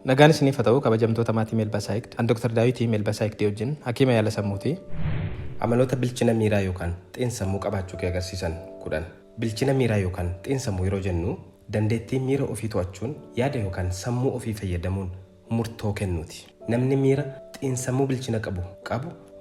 Nagaan isiniif haa ta'u kabajamtoota maatii Meelbasaayikd. An Dr. Daawitii Meelbasaayikdii wajjin hakiima yaala sammuuti. Amaloota bilchina miiraa yookaan xiinsammuu qabaachuu kee agarsiisan 10. Bilchina miiraa yookaan xiinsammuu yeroo jennu dandeettii miira ofii to'achuun yaada yookaan sammuu ofii fayyadamuun murtoo kennuuti. Namni miira xiinsammuu bilchina qabu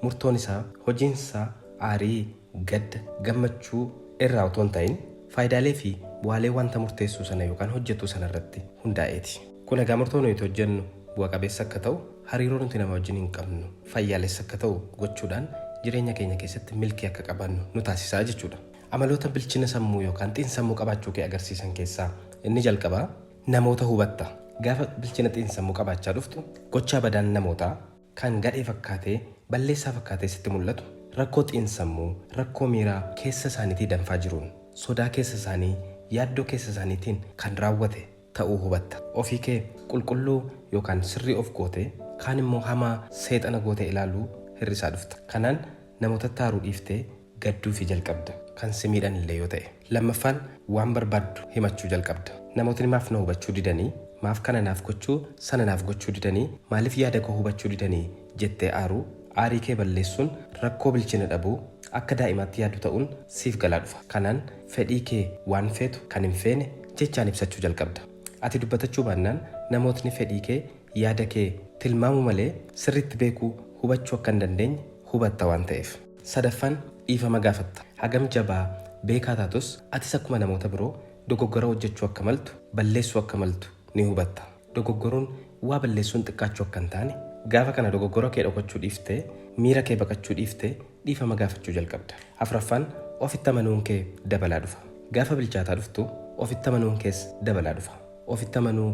murtoon isaa, hojiin isaa aarii, gadda, gammachuu irraa otoo hin ta'in faayidaalee fi bu'aalee wanta murteessuu sana yookaan hojjetu sana irratti hundaa'eeti. Kun egaa murtoo nuyi hojjennu bu'a qabeessa akka ta'u, hariiroo nuti nama wajjin hin qabnu fayyaalessa akka ta'u gochuudhaan jireenya keenya keessatti milkii akka qabaannu nu taasisaa jechuudha. Amaloota bilchina sammuu yookaan xiinsammuu qabaachuu kee agarsiisan keessaa inni jalqabaa namoota hubatta. Gaafa bilchina xiinsammuu qabaachaa dhuftu gochaa badaan namootaa kan gadhee fakkaatee balleessaa fakkaatee sitti mul'atu rakkoo xiinsammuu, rakkoo miiraa keessa isaaniitii danfaa jiruun sodaa keessa isaanii, yaaddoo keessa isaaniitiin kan raawwate ta'uu hubatta. Ofii kee qulqulluu yookaan sirrii of gootee kaan immoo hamaa seexana gootee ilaaluu hirrisaa dhufta. Kanaan namoota taaruu dhiiftee gadduu fi jalqabda kan si miidhan illee yoo ta'e. Lammaffaan waan barbaaddu himachuu jalqabda. Namootni maaf na hubachuu didanii, maaf kana naaf gochuu sana naaf gochuu didanii, maaliif yaada koo hubachuu didanii jettee aaruu, aarii kee balleessuun rakkoo bilchina dhabuu akka daa'imaatti yaadu ta'uun siif galaa dhufa. Kanaan fedhii kee waan feetu kan hin feene jechaan ibsachuu jalqabda. Ati dubbatachuu baannaan namootni fedhii kee, yaada kee tilmaamuu malee sirriitti beekuu, hubachuu akka hin dandeenye hubatta waan ta'eef. Sadaffaan dhiifama gaafatta. Hagam jabaa beekaa taatus atis akkuma namoota biroo dogoggora hojjechuu akka maltu, balleessuu akka maltu ni hubatta. Dogoggoroon waa balleessuun xiqqaachuu akka hin taane gaafa kana dogoggora kee dhokachuu dhiiftee, miira kee baqachuu dhiiftee dhiifama gaafachuu jalqabda. Afuraffaan ofitti amanuun kee dabalaa dhufa. Gaafa bilchaataa dhuftu ofitti amanuun kees dabalaa dhufa. Ofitti amanuu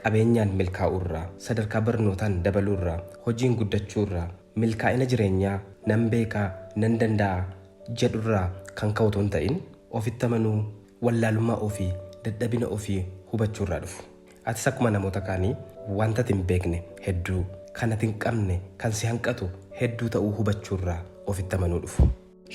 qabeenyaan milkaa'uu irraa, sadarkaa barnootaan dabaluu irraa, hojiin guddachuu irraa, milkaa'ina jireenyaa nan beekaa, nan danda'a jedhu irraa kan ka'u otoo hin ta'in ofitti amanuu wallaalummaa ofii, dadhabina ofii hubachuu irraa dhufu. Atis akkuma namoota kaanii wanta ati hin beekne hedduu, kan ati hin qabne, kan si hanqatu hedduu ta'uu hubachuu irraa ofitti amanuu dhufu.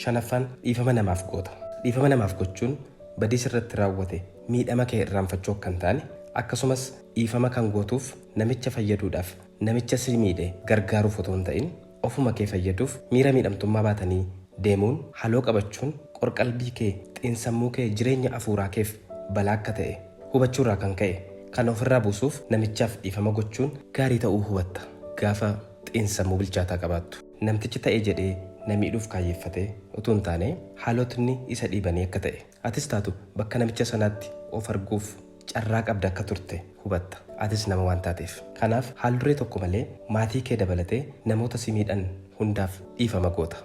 Shanaffaan dhiifama namaaf goota. Dhiifama namaaf gochuun badii sirratti raawwate miidhama kee irraanfachuu akka hin taane akkasumas dhiifama kan gootuuf namicha fayyaduudhaaf namicha si miidhe gargaaruuf otoo hin ta'in ofuma kee fayyaduuf miira miidhamtummaa baatanii deemuun haloo qabachuun qorqalbii kee, xiinsammuu kee, jireenya afuuraa keef balaa akka ta'e hubachuurraa kan ka'e kan ofirraa buusuuf namichaaf dhiifama gochuun gaarii ta'uu hubatta. Gaafa xiinsammuu bilchaataa qabaattu namtichi ta'e jedhee na miidhuuf kaayyeeffatee utuu hin taane haalotni isa dhiibanii akka ta'e atis taatu bakka namicha sanaatti of arguuf carraa qabda akka turte hubatta. Atis nama waan taateef. Kanaaf haal duree tokko malee maatii kee dabalatee namoota si miidhan hundaaf dhiifama goota.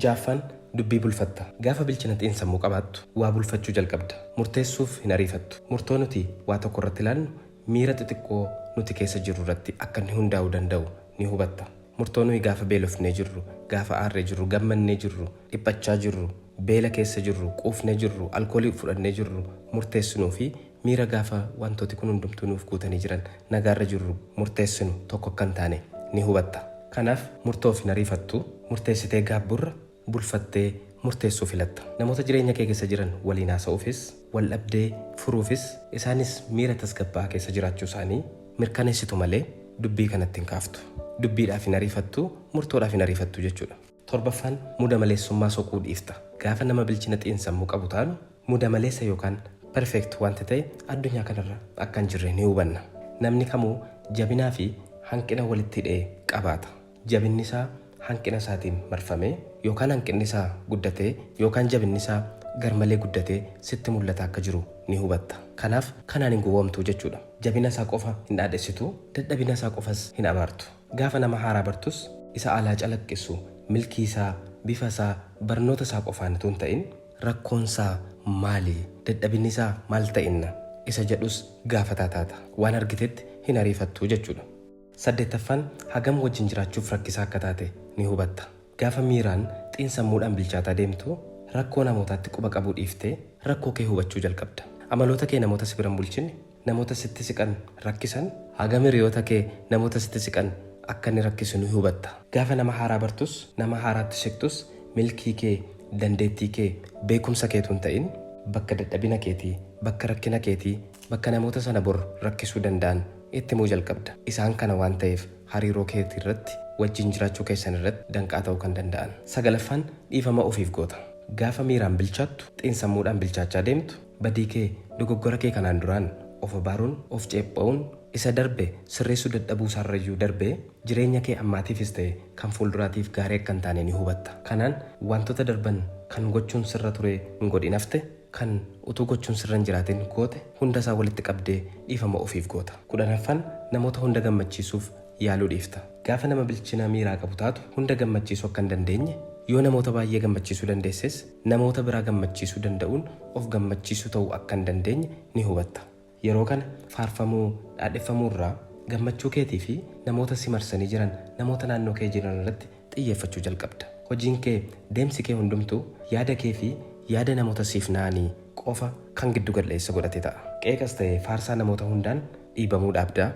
Jaaffaan dubbii bulfatta. Gaafa bilchina xiinsammuu qabaattu waa bulfachuu jalqabda. Murteessuuf hin ariifattu. Murtoo nuti waa tokko irratti ilaallu miira xixiqqoo nuti keessa jirru irratti akka inni hundaa'uu danda'u ni hubatta. Murtoo nuyi gaafa beelofnee jirru, gaafa aarree jirru, gammannee jirru, dhiphachaa jirru, beela keessa jirru, quufnee jirru, alkoolii fudhannee jirru murteessinuu fi miira gaafa wantooti kun hundumtuu nuuf guutanii jiran nagaarra jirru murteessinu tokko akka hin taane ni hubatta. Kanaaf murtoo hin ariifattu, murteessitee gaabburra bulfattee murteessuu filatta. Namoota jireenya kee keessa jiran waliin haasa'uufis, wal dhabdee furuufis isaanis miira tasgabbaa keessa jiraachuu isaanii mirkaneessitu malee dubbii kanatti hin kaaftu. Dubbiidhaaf hin ariifattu, murtoodhaaf hin ariifattu jechuudha. Torbaffaan muda maleessummaa soquu dhiifta. Gaafa nama bilchina xiinsammuu qabu taanu muda maleessa yookaan perfect wanti ta'e addunyaa kanarra akka hin jirre ni hubanna. Namni kamuu jabinaa fi hanqina walitti hidhee qabaata. Jabinni isaa hanqina isaatiin marfamee yookaan hanqinni isaa guddatee yookaan jabinni isaa garmalee guddatee sitti mul'ata akka jiru ni hubatta. Kanaaf kanaan hin gowwoomtu jechuudha. Jabina isaa qofa hin dhaadhessitu, dadhabina isaa qofas hin abaartu. Gaafa nama haaraa bartus isa alaa calaqqisu, milkii isaa, bifa isaa, barnoota isaa qofaan utuu hin ta'in rakkoon isaa maali, dadhabinni isaa maal ta'inna isa jedhus gaafataa taata. Waan argitetti hin ariifattu jechuudha. Saddeettaffaan hagam wajjin jiraachuuf rakkisaa akka taate ni hubatta. Gaafa miiraan xiinsammuudhaan bilchaataa deemtu rakkoo namootaatti quba qabuu dhiiftee rakkoo kee hubachuu jalqabda. Amaloota kee namoota si biran bulchinni, namoota sitti siqan rakkisan, hagam hiriyoota kee namoota sitti siqan akka inni rakkisu ni hubatta. Gaafa nama haaraa bartus, nama haaraatti siqtus milkii kee, dandeettii kee, beekumsa keetu hin ta'in bakka dadhabina keetii, bakka rakkina keetii, bakka namoota sana bor rakkisuu danda'an itti himuu jalqabda. Isaan kana waan ta'eef hariiroo keetii irratti wajjin jiraachuu keessan irratti danqaa ta'uu kan danda'an. Sagalaffaan dhiifama ofiif goota. Gaafa miiraan bilchaattu, xiinsammuudhaan bilchaachaa deemtu, badii kee, dogoggora kee kanaan duraan of abaaruun, of ceepha'uun, isa darbe sirreessuu dadhabuu isaarrayyuu darbee jireenya kee ammaatiifis ta'e kan fuulduraatiif gaarii akka hin taane ni hubatta. Kanaan wantoota darban kan gochuun sirra ture hin godhin hafte, kan utuu gochuun sirra hin jiraatin goote hunda isaa walitti qabdee dhiifama ofiif goota. 10ffaan namoota hunda gammachiisuuf yaaluu dhiifta. Gaafa nama bilchina miiraa qabu taatu hunda gammachiisuu akka hin dandeenye, yoo namoota baay'ee gammachiisuu dandeesses namoota biraa gammachiisuu danda'uun of gammachiisuu ta'uu akka hin dandeenye ni hubatta. Yeroo kana faarfamuu, dhaadheffamuu irraa gammachuu keetii fi namoota si marsanii jiran, namoota naannoo kee jiran irratti xiyyeeffachuu jalqabda. Hojiin kee, deemsi kee hundumtuu yaada kee fi yaada namoota siif na'anii qofa kan giddu galeessa godhate ta'a. Qeeqas ta'e faarsaa namoota hundaan dhiibamuu dhaabdaa.